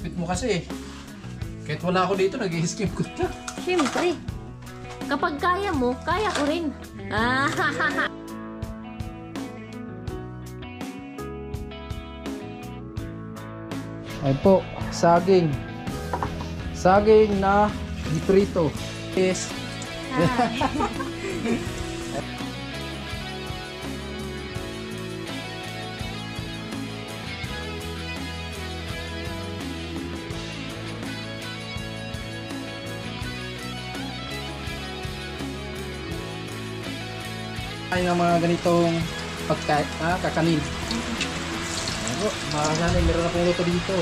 Sweet mo kasi eh. Kahit wala ako dito, nag-i-skip ko ka. Siyempre. Kapag kaya mo, kaya ko rin. Ay po, saging. Saging na diprito. Yes. Ay ng mga ganitong pagkain, kakanin. Ano, makakasali, meron akong luto dito.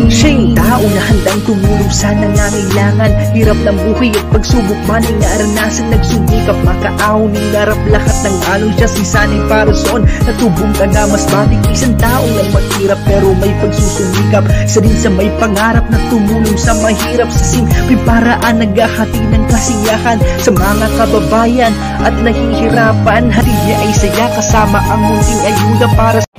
Siya yung tao na handang tumulong sa nangangailangan. Hirap ng buhay at pagsubok man ay naranasan. Nagsumikap makaaon, hinarap lahat ng alon. Siya si sanay para son, natubong ka na mas matik. Isang tao lang maghirap pero may pagsusumikap. Isa din sa may pangarap na tumulong sa mahirap. Sa simpleng paraan naghahati ng kasiyahan sa mga kababayan at nahihirapan. Hati niya ay saya kasama ang munting ayuda para sa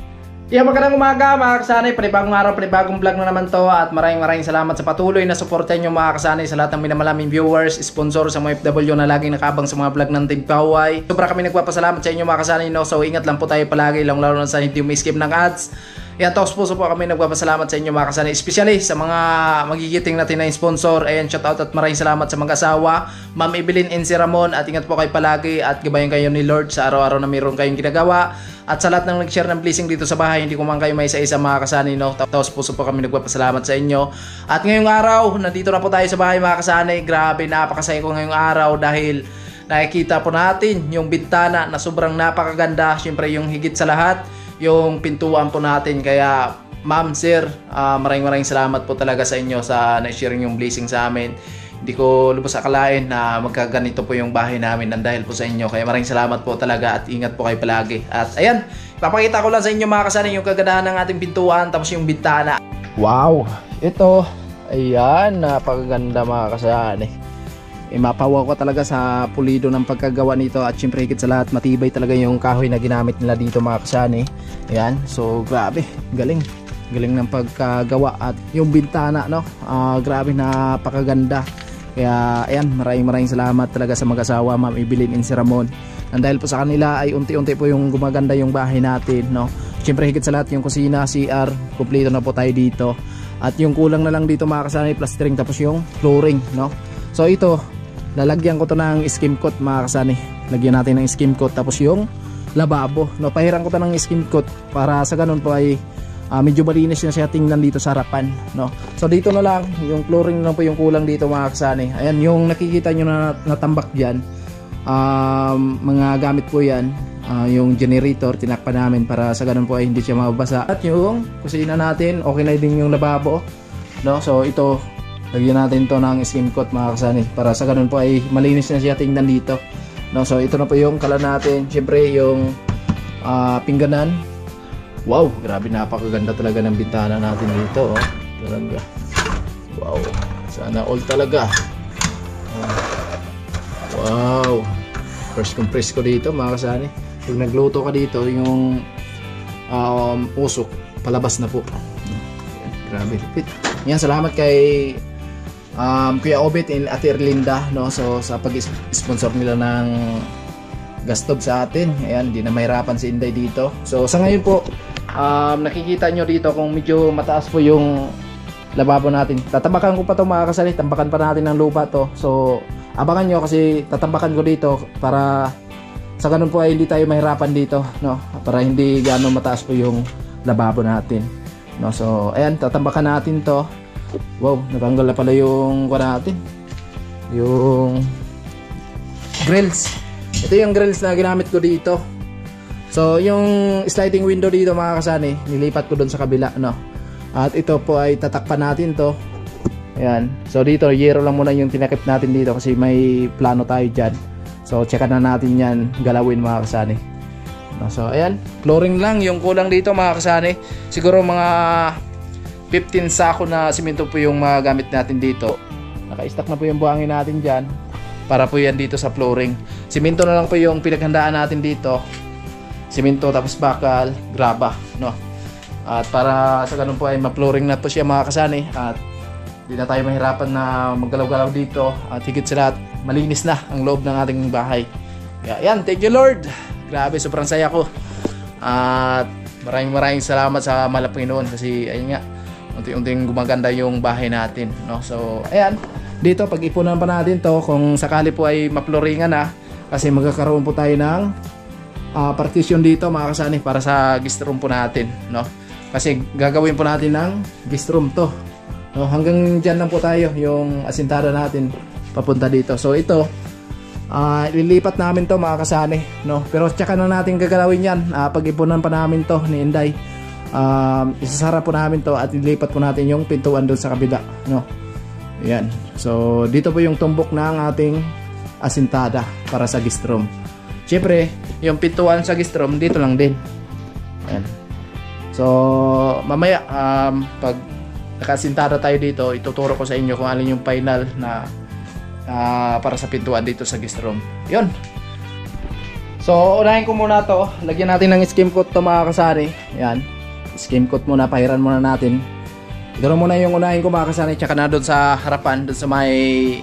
Magandang umaga mga kasanay, panibagong araw, panibagong vlog na naman to. At maraming salamat sa patuloy na suporta nyo mga kasanay, sa lahat ng minamalaming viewers, sponsor sa mga FW na laging nakabang sa mga vlog ng Team Kaway. Sobra kami nagpapasalamat sa inyo mga kasanay, no? So ingat lang po tayo palagi, lalo na sa hindi may-skip ng ads. Yan, taos puso po kami nagpapasalamat sa inyo mga kasanay, especially sa mga magigiting natin na sponsor. Ayan, shoutout at maraming salamat sa mag-asawa, Ma'am Evelyn and si Ramon. At ingat po kayo palagi at gabayan kayo ni Lord sa araw-araw na mayroon kayong ginagawa. At sa lahat ng nag-share ng blessing dito sa bahay, hindi ko man kayo may isa-isa mga kasanay, no? Taos puso po kami nagpapasalamat sa inyo. At ngayong araw, nandito na po tayo sa bahay mga kasanay. Grabe, napakasaya ko ngayong araw dahil nakikita po natin yung bintana na sobrang napakaganda. Siyempre yung higit sa lahat, yung pintuan po natin. Kaya ma'am, sir, maraming salamat po talaga sa inyo sa na-sharing yung blessing sa amin. Hindi ko lubos akalain na magkaganito po yung bahay namin nang dahil po sa inyo. Kaya maraming salamat po talaga at ingat po kayo palagi. At ayan, papakita ko lang sa inyo mga kasanay yung kagandahan ng ating pintuan tapos yung bintana. Wow! Ito, ayan, napakaganda mga kasanay. Mapawaw ko talaga sa pulido ng pagkagawa nito at syempre higit sa lahat matibay talaga yung kahoy na ginamit nila dito mga kasani. Ayan, so grabe, galing ng pagkagawa at yung bintana, no? Grabe, napakaganda. Kaya ayan, maraming salamat talaga sa mag-asawa Ma'am Evelyn and si Ramon. And dahil po sa kanila ay unti-unti po yung gumaganda yung bahay natin, no? Syempre higit sa lahat yung kusina, CR, kumpleto na po tayo dito. At yung kulang na lang dito mga kasani, plastering tapos yung flooring, no? So ito, lalagyan ko to ng skim coat mga kasani. Lagyan natin ng skim coat tapos yung lababo, no? Pahiran ko to ng skim coat para sa ganun po ay medyo malinis na siya tingnan dito sa harapan, no? So dito na lang, yung flooring na lang po yung kulang dito mga kasani. Ayan, yung nakikita nyo na natambak dyan, mga gamit po yan. Yung generator, tinakpan namin para sa ganun po ay hindi siya mababasa. At yung kusina natin, okay na din yung lababo, no? So ito, lagyan natin to ng skim coat mga kasani para sa ganun po ay malinis na siya tingnan dito, no? So ito na po yung kalan natin. Syempre yung pingganan. Wow, grabe, napakaganda talaga ng bintana natin dito, oh. Talaga. Wow, sana all talaga. Wow, first compress ko dito mga kasani. Pag nagluto ka dito, yung usok palabas na po. Grabe, lupit. Yan, salamat kay Kuya Obet and Ate Erlinda, no? So sa pag-sponsor nila ng gas stove sa atin. Ayan, hindi na mahirapan si Inday dito. So sa ngayon po, nakikita nyo dito kung medyo mataas po yung lababo natin. Tatambakan ko pa to mga kasali, tambakan pa natin ng lupa to. So abangan nyo kasi tatambakan ko dito para sa ganun po ay hindi tayo mahirapan dito, no? Para hindi gaano mataas po yung lababo natin, no? So ayan, tatambakan natin to. Wow, natanggal na pala yung natin, yung grills. Ito yung grills na ginamit ko dito. So yung sliding window dito mga kasani, nilipat ko doon sa kabila, no? At ito po ay tatakpan natin to. Ayan. So dito, yero lang muna yung tinakip natin dito kasi may plano tayo dyan. So checkan na natin yan, galawin mga kasani. No, so ayan, flooring lang yung kulang dito mga kasani. Siguro mga 15 sako na simento po yung magamit natin dito. Naka-stack na po yung buhangin natin dyan para po yan dito sa flooring. Simento na lang po yung pinaghandaan natin dito. Simento tapos bakal, graba, no. At para sa ganun po ay ma-flooring na po siya mga kasani. At di na tayo mahirapan na maggalaw-galaw dito. At higit sa lahat, malinis na ang loob ng ating bahay. Kaya yan, thank you Lord. Grabe, sobrang saya ko. At maraming salamat sa mahal na Panginoon kasi ayun nga, unti-unting gumaganda yung bahay natin, no? So ayan, dito pag-ipunan pa natin to kung sakali po ay maploringan na, kasi magkakaroon po tayo ng partition dito mga kasani para sa guest room po natin, no? Kasi gagawin po natin ng guest room to, no? Hanggang dyan lang po tayo yung asintada natin papunta dito. So ito lilipat namin to mga kasani, no? Pero tsaka na natin gagalawin yan, pag-ipunan pa namin to ni Inday. Isasara po namin to at ilipat po natin yung pintuan doon sa kabila, no? Yan. So dito po yung tumbok ng ating asintada para sa guest room. Siyempre yung pintuan sa guest room dito lang din. Yan. So mamaya pag nakasintada tayo dito, ituturo ko sa inyo kung alin yung final na para sa pintuan dito sa guest room. Yun. So unahin ko muna to, lagyan natin ng skim coat to mga kasari. Yan, skim coat muna, pahiran muna natin. Ito muna yung unahin ko mga kasari, tsaka na doon sa harapan, doon sa may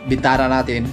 bintana natin.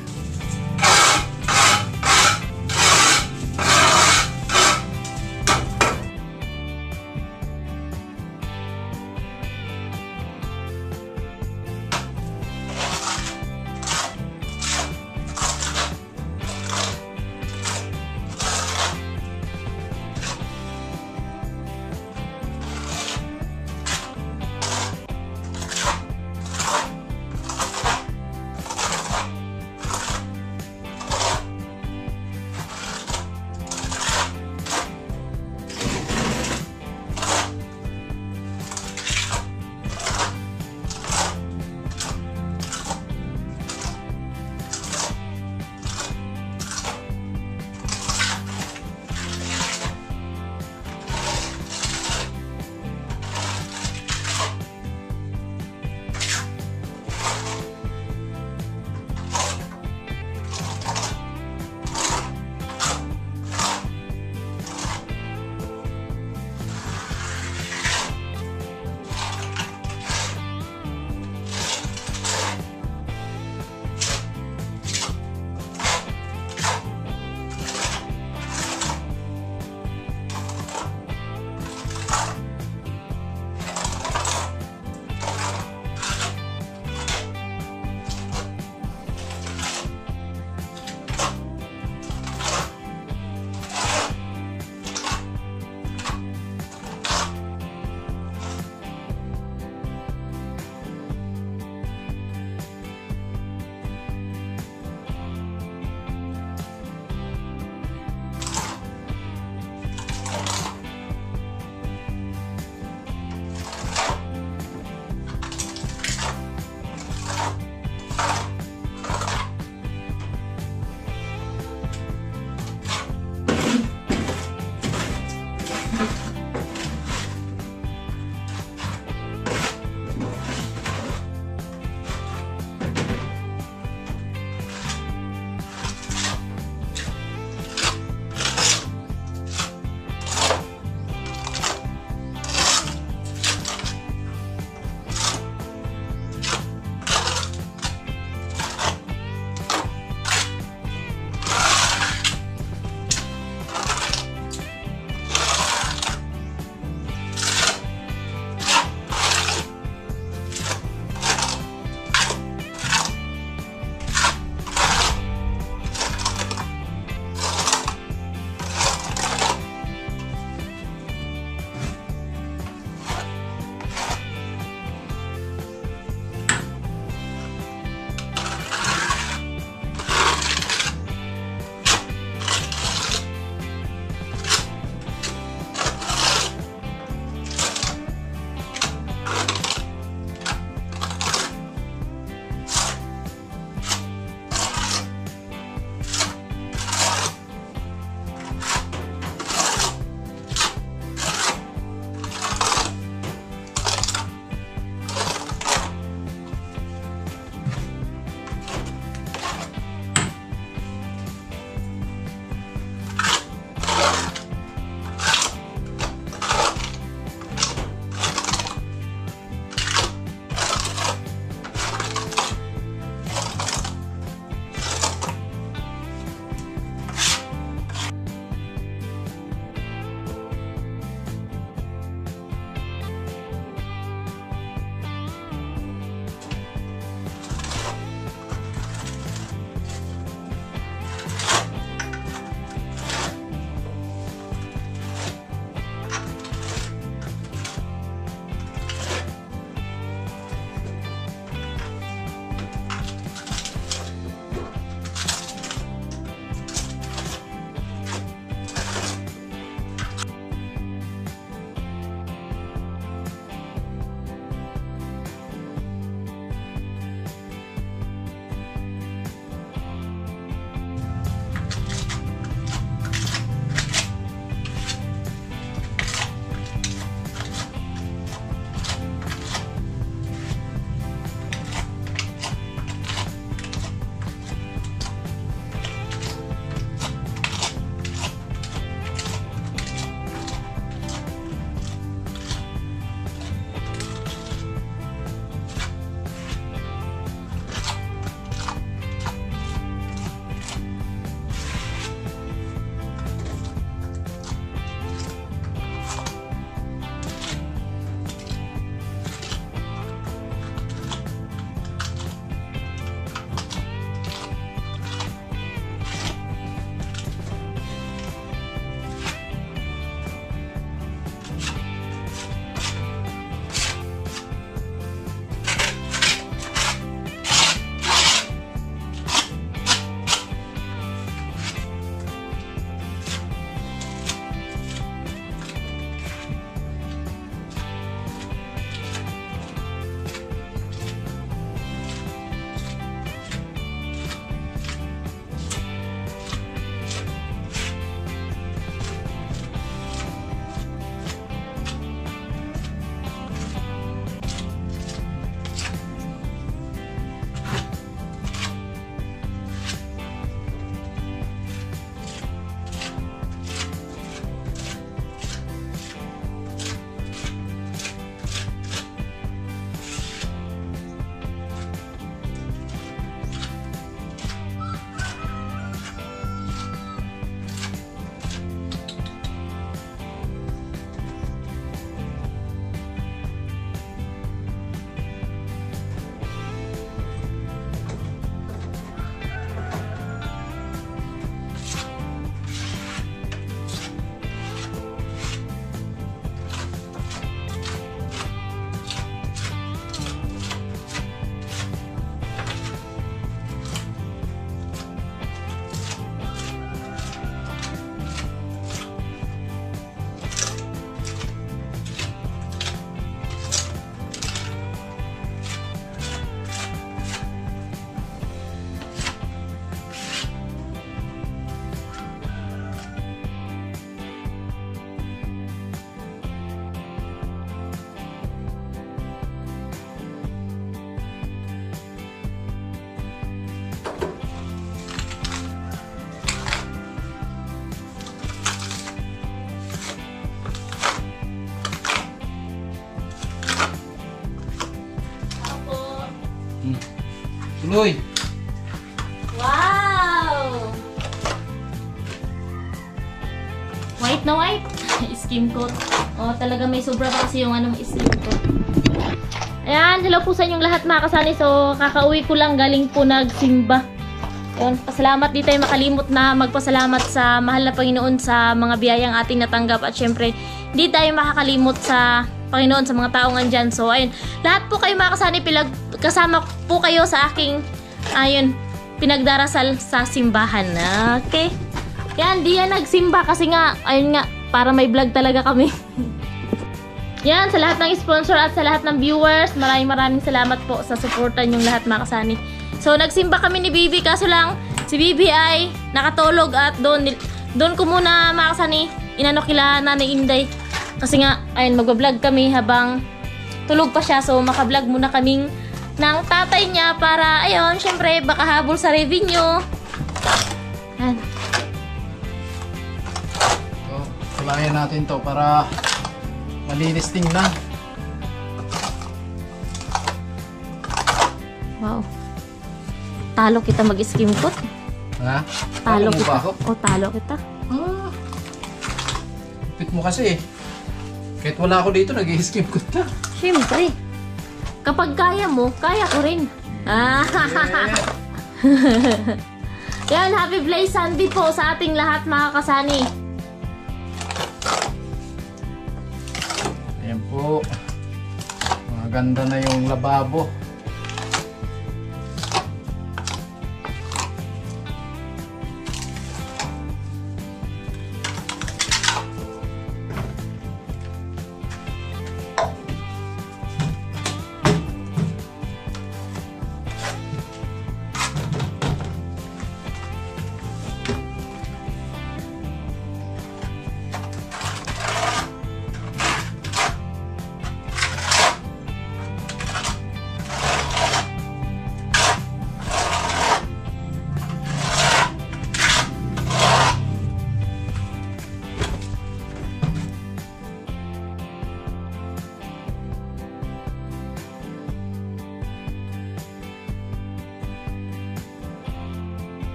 Uy! Wow! White na white. Skim coat. Oh, talaga may sobra pa kasi yung skim coat. Ayan, hello po sa inyong lahat mga kasani. So, kakauwi ko lang galing po nagsimba. Ayun, pasalamat di tayo makalimot na magpasalamat sa mahal na Panginoon sa mga biyayang ating natanggap. At syempre, di tayo makakalimot sa Panginoon sa mga taong andyan. So, ayun, lahat po kayo mga kasani, kasama po kayo sa aking, ayun, pinagdarasal sa simbahan. Okay? Yan, di yan nagsimba kasi nga, ayun nga, para may vlog talaga kami. Yan, sa lahat ng sponsor at sa lahat ng viewers, maraming salamat po sa supportan yung lahat mga kasani. So, nagsimba kami ni Bibi, kaso lang, si Bibi ay nakatulog at doon ko muna mga kasani, inano kila Nanay Inday. Kasi nga, ayun, magbablog kami habang tulog pa siya. So, makablog muna kaming ng tatay niya para, ayun, syempre, baka habol sa revenue. Yan. So, kulayan natin to para malinis tingnan. Wow. Talo kita mag-skim coat. Ha? Talo mo kita. ba ako? O, talo kita. Ah. Pit mo kasi eh. Kahit wala ako dito, nag-i-skim coat ka. Siyempre. Kapag kaya mo, kaya ko rin. Ah. Yan, happy Blaze Sunday po sa ating lahat mga kasani. Ayan po. Maganda na yung lababo.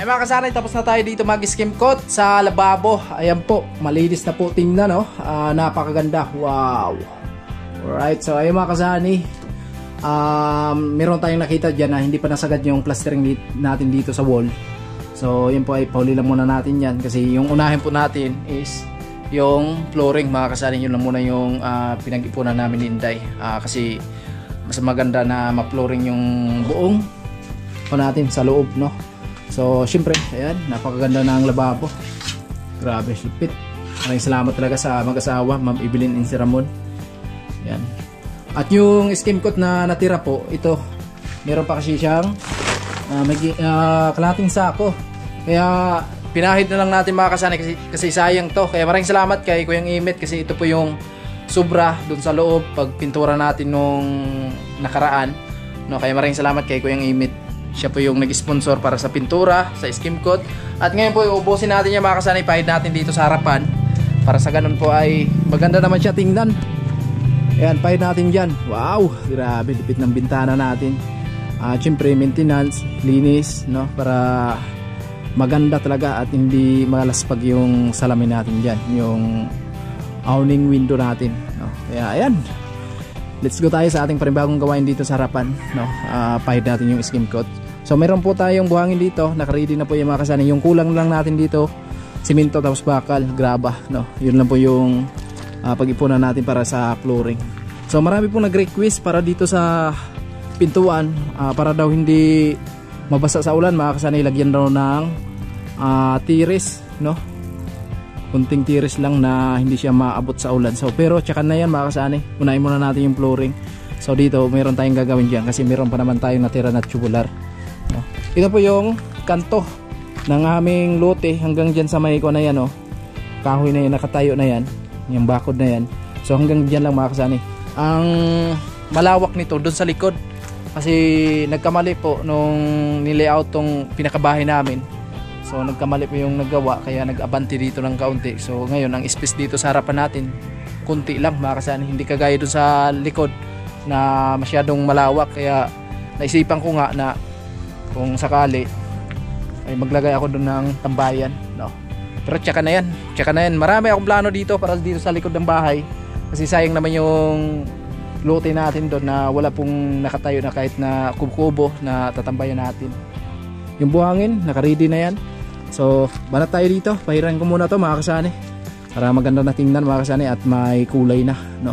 mga kasanay, tapos na tayo dito mag-skim coat sa lababo. Ayan po, malinis na po tingnan, no? Napakaganda. Wow. Alright, so ayun mga kasanay. Meron tayong nakita dyan na hindi pa nasagad yung plastering natin dito sa wall. So yun po ay pauli lang muna natin yan. Kasi yung unahin po natin is yung flooring mga kasanay. Yun lang muna yung pinag-ipunan namin ni Inday. Kasi mas maganda na ma-flooring yung buong natin sa loob, no? So syempre, ayan, napakaganda na ang lababo. Grabe, lupit. Maraming salamat talaga sa mag-asawa, Ma'am Evelyn and si Ramon. Ayan. At yung skim coat na natira po, ito, meron pa kasi siyang kalating sako. Kaya pinahid na lang natin mga kasanay kasi sayang to. Kaya maraming salamat kay Kuyang Imit kasi ito po yung sobra dun sa loob pag pintura natin nung nakaraan, no? Kaya maraming salamat kay Kuyang Imit. Siya po yung nag-sponsor para sa pintura, sa skim coat. At ngayon po ubusin natin yung mga kasanay, pahid natin dito sa harapan para sa ganun po ay maganda naman siya tingnan. Ayan, pahid natin dyan. Wow, grabe, lupit ng bintana natin. Siyempre maintenance, linis, no? Para maganda talaga at hindi malaspag yung salamin natin dyan, yung awning window natin, no? Kaya ayan, let's go tayo sa ating panibagong gawain dito sa harapan, no? Pahid natin yung skim coat. So meron po tayong buhangin dito, naka-ready na po yung mga kasanay. Yung kulang lang natin dito, simento tapos bakal, graba, no? Yun lang po yung pag-ipunan natin para sa flooring. So marami pong nag-request para dito sa pintuan, para daw hindi mabasa sa ulan mga kasanay, lagyan daw ng tiris, no? Kunting tiris lang na hindi siya maabot sa ulan. So pero tsakan na yan mga kasanay, unahin muna natin yung flooring. So dito meron tayong gagawin dyan kasi meron pa naman tayong natira na tubular, no? Ito po yung kanto ng aming lote hanggang dyan sa may ko na yan, oh. Kahoy na yan, nakatayo na yan, yung bakod na yan. So hanggang dyan lang mga kasanay. Ang malawak nito doon sa likod kasi nagkamali po nung nilayout tong pinakabahay namin. So nagkamali po yung naggawa kaya nag-abanti dito ng kaunti. So ngayon ang space dito sa harapan natin kunti lang mga kasanay, hindi kagaya doon sa likod na masyadong malawak. Kaya naisipan ko nga na kung sakali ay maglagay ako doon ng tambayan, no? Pero tsaka na yan, marami akong plano dito para dito sa likod ng bahay kasi sayang naman yung lote natin doon na wala pong nakatayo na kahit na kubo na tatambayan natin. Yung buhangin naka-ready na yan. So banat tayo dito, pahiran ko muna to mga kasanay para maganda na tingnan mga kasanay at may kulay na, no?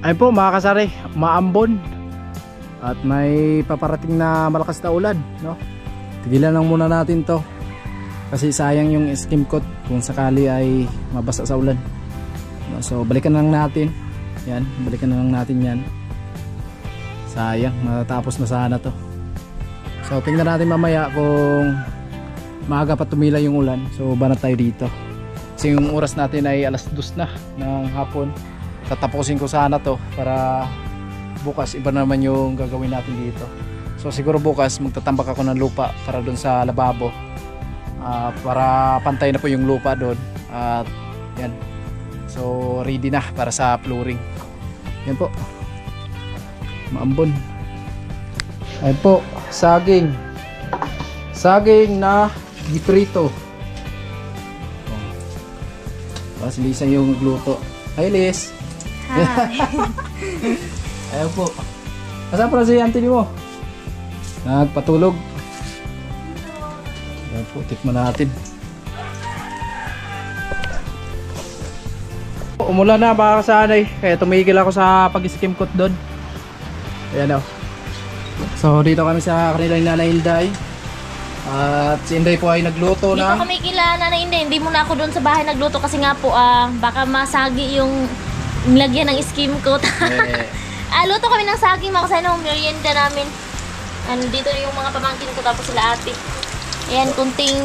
Ayun po mga kasari, maambon. At may paparating na malakas na ulan, no? Tigilan lang muna natin to. Kasi sayang yung skim coat kung sakali ay mabasa sa ulan. No? So balikan na lang natin. Yan, balikan na lang natin yan. Sayang, matatapos na sana to. So tingnan natin mamaya kung maaga pa tumila yung ulan. So banat tayo dito. Kasi yung oras natin ay alas 2 na ng hapon. Tatapusin ko sana to para bukas iba naman yung gagawin natin dito. So siguro bukas magtatambak ako ng lupa para doon sa lababo. Para pantay na po yung lupa doon. At yan. So ready na para sa flooring. Yan po. Maambon. Ayan po, saging. Saging na giprito. Si Lisa yung nagluto. Hi Liz. Hi. Ayan po. Kasama pala si auntie mo? Nagpatulog. Ayan po, tikman natin. Umulan na mga kasanay, kaya tumigil ako sa pag-skim coat doon. Ayan o. So dito kami sa kanilang Nanay Inday. At si Inday po ay nagluto Dito na. kami kila Nanay Inday. Hindi muna ako doon sa bahay nagluto kasi nga po baka masagi yung lagyan ng skim coat. Luto kami ng saging mga kasay ng merienda namin. Dito yung mga pamangkin ko tapos sila ate. Ayan, kunting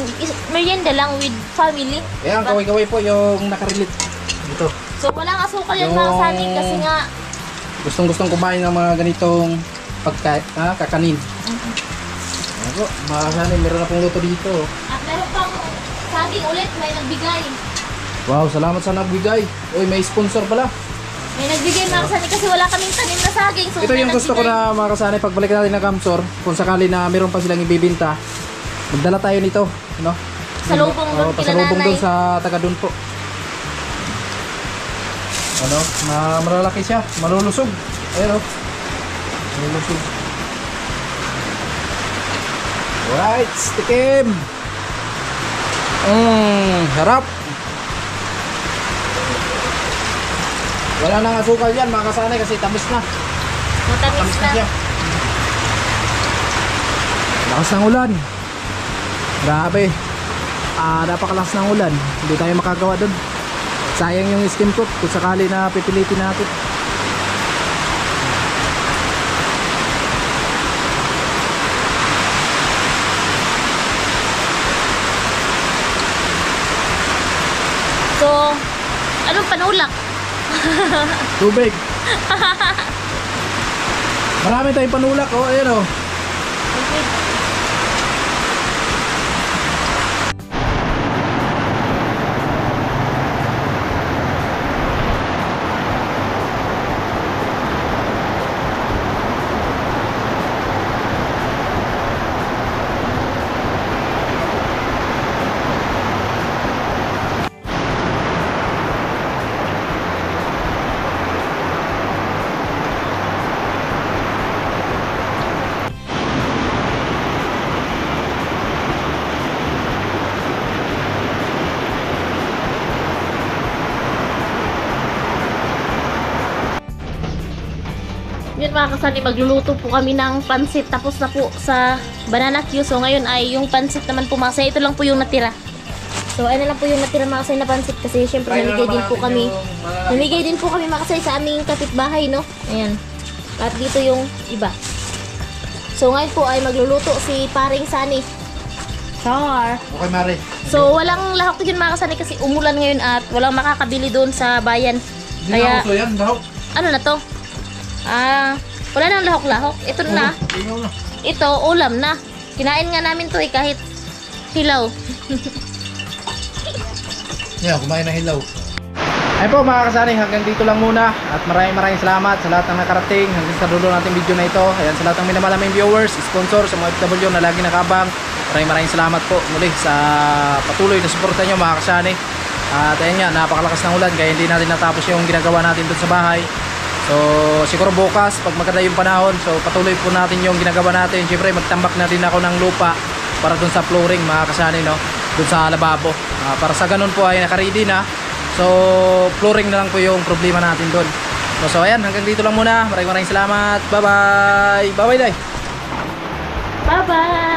merienda lang with family. Ayan, kaway-kaway po yung nakarelate dito. So walang asukal yan mga saging kasi nga gustong kumain ng mga ganitong kakanin. Ayan po, mga kasanay, meron na pong luto dito. at meron pang saging ulit, may nagbigay. Wow, salamat sa nagbigay. Uy, may sponsor pala. May nagbigay mga kasani kasi wala kaming tanim na saging. So Ito yung gusto ko na mga kasanay, pagbalik natin ng Kamsor, kung sakali na meron pa silang ibibinta, magdala tayo nito, no? Salubong doon kila pasalubong nanay. doon sa taga doon po. Ano, malalaki siya, malulusog. Ayun o. Malulusog. Alright, tikim. Harap. Wala nang asukal yan mga kasanay kasi tamis na. Matamis na. siya. Lakas ng ulan. Grabe. Napakalakas ng ulan. Hindi tayo makagawa doon. Sayang yung skim coat kung sakali na pipilitin natin. So, anong panulak? Tubig. Marami tayong panulak. Oh, ayun oh. Yun mga kasani, magluluto po kami ng pansit. Tapos na po sa banana Q. So ngayon ay yung pansit naman po mga kasani. Ito lang po yung natira. So ayun na lang po yung natira mga kasani na pansit. Kasi syempre namigay din po kami. Namigay din po kami mga kasani sa aming kapitbahay, no? Ayan. At dito yung iba. So ngayon po ay magluluto si paring Sani. Char! Okay, Mare. So walang lahok yun mga kasani kasi umulan ngayon at walang makakabili doon sa bayan. Kaya, Hindi yan, lahok. ano na to? Wala nang lahok-lahok. Ito na. Tingnan na. Ito, ulam na. Kinain nga namin to kahit hilaw. Yeah, kumain na hilaw. Ayun po mga kasani, hanggang dito lang muna. At maraming salamat sa lahat ng nakarating hanggang sa dulo natin video na ito. Ayan, sa lahat ng minamalaming viewers, sponsor, sa mga FW na lagi nakabang. Maraming salamat po muli sa patuloy na suporta nyo mga kasani. At ayun nga, napakalakas ng ulan kaya hindi natin natapos yung ginagawa natin dun sa bahay. So siguro bukas pag maganda yung panahon, so patuloy po natin yung ginagawa natin. Siyempre magtambak na din ako ng lupa para dun sa flooring mga kasani, no? Dun sa lababo, para sa ganun po ay nakaready na. So flooring na lang po yung problema natin dun. So ayan, hanggang dito lang muna. Maraming salamat. Bye-bye. Bye-bye, Day. Bye-bye!